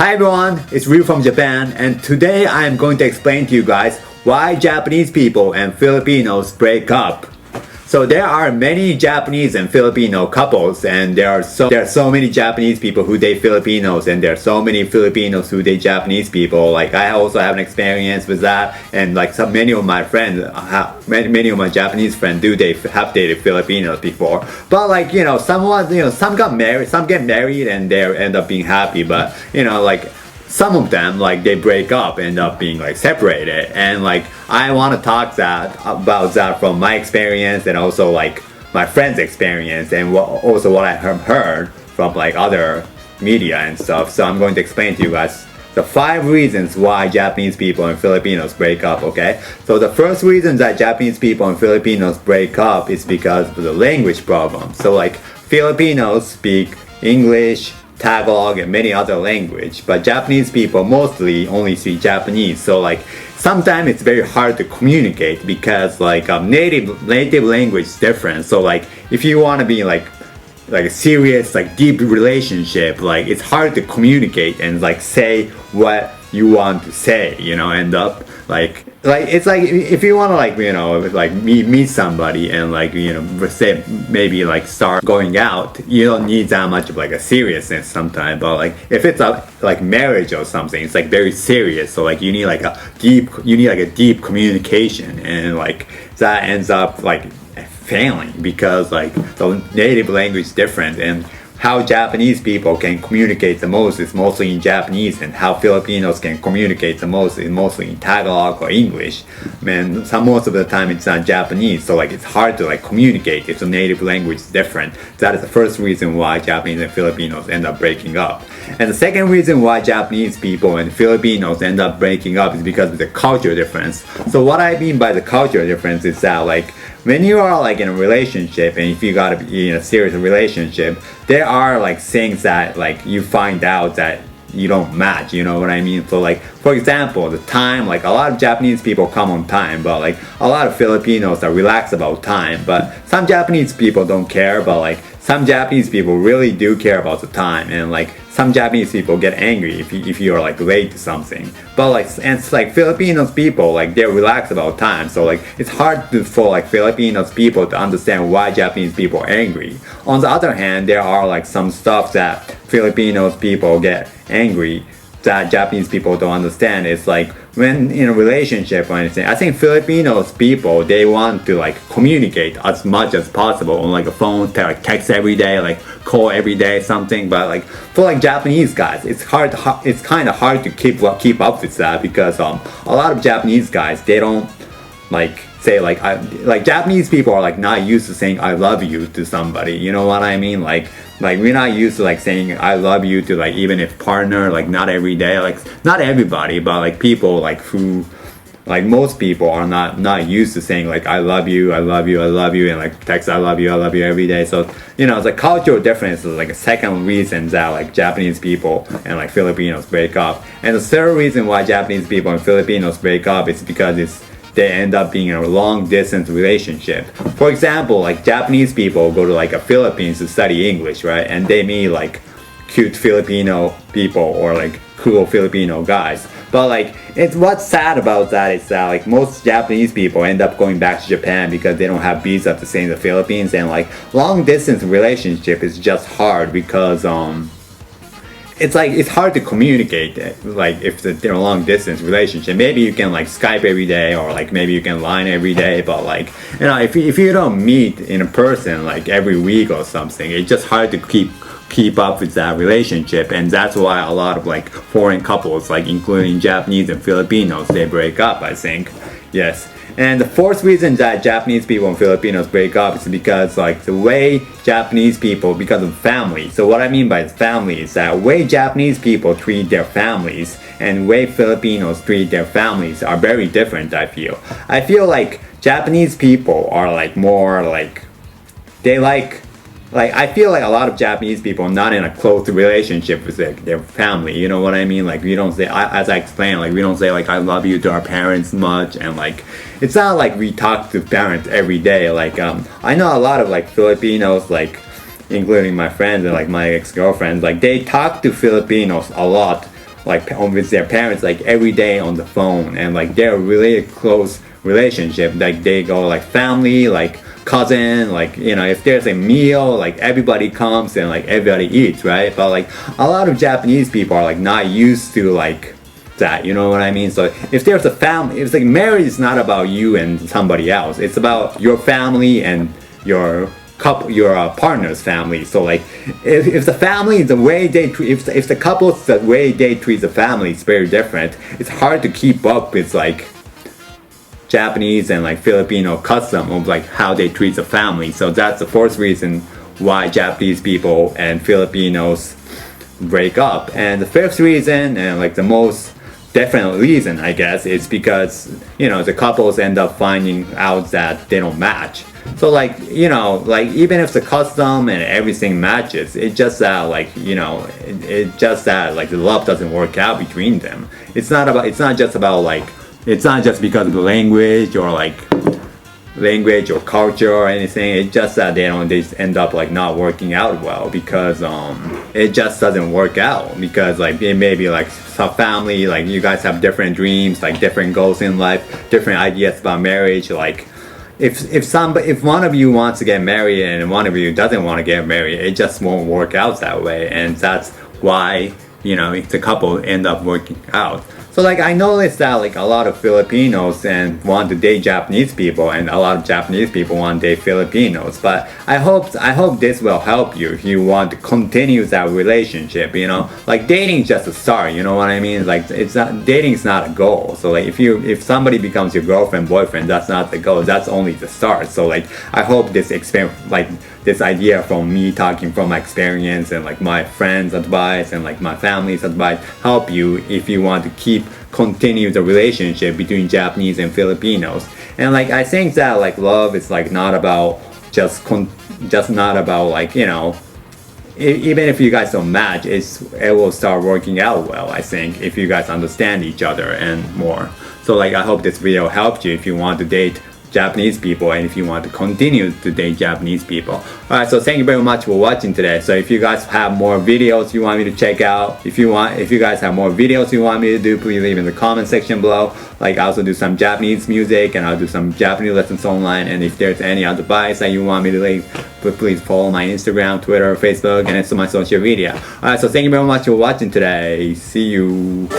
Hi everyone, it's Ryu from Japan, and today I am going to explain to you guys why Japanese people and Filipinos break up. So there are many Japanese and Filipino couples, and there are so many Japanese people who date Filipinos, and there are so many Filipinos who date Japanese people. Like I also have an experience with that, and like many of my friends, many of my Japanese friends have dated Filipinos before. But like some got married, some get married, and they end up being happy. But some of them, like, they break up, end up being like separated, and like I want to talk about that from my experience, and also like my friends' experience, and also what I have heard from like other media and stuff. So I'm going to explain to you guys the 5 reasons why Japanese people and Filipinos break up. Okay, so the first reason that Japanese people and Filipinos break up is because of the language problem. So like Filipinos speak English, Tagalog, and many other language, but Japanese people mostly only speak Japanese. So like sometimes it's very hard to communicate because like native language is different. So like if you want to be like a serious, like deep relationship, like it's hard to communicate and like say what you want to say, end up like it's like if you want to meet somebody and say maybe like start going out, you don't need that much of like a seriousness sometimes. But like if it's like marriage or something, it's like very serious, so like you need like a deep communication, and like that ends up like failing because like the native language is different, and how Japanese people can communicate the most is mostly in Japanese, and how Filipinos can communicate the most is mostly in Tagalog or English. Most of the time it's not Japanese, so like it's hard to like communicate if the native language is different. That is the first reason why Japanese and Filipinos end up breaking up. And the second reason why Japanese people and Filipinos end up breaking up is because of the culture difference. So what I mean by the culture difference is that like when you are like in a relationship, and if you gotta be in a serious relationship, there are like things that like you find out that you don't match, you know what I mean? So like for example, the time, like a lot of Japanese people come on time, but like a lot of Filipinos are relaxed about time. But some Japanese people don't care, but like some Japanese people really do care about the time, and like some Japanese people get angry if you are like late to something. But like, and it's like Filipinos people, like they're relaxed about time, so like it's hard for like Filipinos people to understand why Japanese people are angry. On the other hand, there are like some stuff that Filipinos people get angry that Japanese people don't understand. It's like when in a relationship or anything, I think Filipinos people, they want to like communicate as much as possible on like a phone, text every day, like call every day, something. But like for like Japanese guys, it's kind of hard to keep up with that, because a lot of Japanese guys, they don't like say like Japanese people are like not used to saying I love you to somebody, you know what I mean? Like we're not used to like saying I love you to like even if partner, like not every day, like not everybody, but like people like who like most people are not used to saying like I love you, and like text I love you every day. So it's a cultural difference is like a second reason that like Japanese people and like Filipinos break up. And the third reason why Japanese people and Filipinos break up is because they end up being in a long distance relationship. For example, like Japanese people go to like a Philippines to study English, right? And they meet like cute Filipino people or like cool Filipino guys. But like what's sad about that is that like most Japanese people end up going back to Japan because they don't have visa to stay in the Philippines, and like long distance relationship is just hard because it's hard to communicate, like if they're a long distance relationship. Maybe you can like Skype every day, or like maybe you can line every day, but like if you don't meet in a person like every week or something, it's just hard to keep up with that relationship. And that's why a lot of like foreign couples, like including Japanese and Filipinos, they break up, I think. Yes. And the fourth reason that Japanese people and Filipinos break up is because like the way Japanese people, because of family. So what I mean by family is that way Japanese people treat their families and way Filipinos treat their families are very different. I feel like Japanese people are like more like they like I feel like a lot of Japanese people are not in a close relationship with their family, you know what I mean? Like we don't say, as I explained, like we don't say like I love you to our parents much, and like it's not like we talk to parents every day. Like I know a lot of like Filipinos, like including my friends and like my ex-girlfriends, like they talk to Filipinos a lot with their parents like every day on the phone, and like they're really close relationship. Like they go like family, like cousin, like you know, if there's a meal, like everybody comes and like everybody eats, right? But like a lot of Japanese people are like not used to like that, you know what I mean? So if there's a family, it's like marriage is not about you and somebody else. It's about your family and your couple, your partner's family. So like if the family, the way they treat, if the couples, the way they treat the family is very different, it's hard to keep up with like Japanese and like Filipino custom of like how they treat the family. So that's the fourth reason why Japanese people and Filipinos break up. And the fifth reason, and like the most definite reason, I guess, is because, you know, the couples end up finding out that they don't match. So like, you know, like even if the custom and everything matches, it's just that like, you know, it's just that like the love doesn't work out between them. It's not just because of the language or like language or culture or anything. It's just that they end up like not working out well because it just doesn't work out, because like it may be like some family, like you guys have different dreams, like different goals in life, different ideas about marriage. Like if one of you wants to get married and one of you doesn't want to get married, it just won't work out that way. And that's why, you know, the couple end up working out. So like I noticed that like a lot of Filipinos and want to date Japanese people, and a lot of Japanese people want to date Filipinos. But I hope this will help you if you want to continue that relationship. You know, like dating is just a start. You know what I mean? Like dating is not a goal. So like if somebody becomes your girlfriend, boyfriend, that's not the goal. That's only the start. So like I hope this this idea from me talking from my experience and like my friends' advice and like my family's advice help you if you want to continue the relationship between Japanese and Filipinos. And like I think that like love is like not about just not about like, you know, even if you guys don't match, it will start working out well, I think, if you guys understand each other and more. So like I hope this video helped you if you want to date Japanese people and if you want to continue to date Japanese people. Alright, so thank you very much for watching today. So if you guys have more videos you want me to check out, if you guys have more videos you want me to do, please leave in the comment section below. Like I also do some Japanese music and I'll do some Japanese lessons online, and if there's any advice that you want me to leave, please follow my Instagram, Twitter, Facebook, and it's my social media. Alright, so thank you very much for watching today. See you.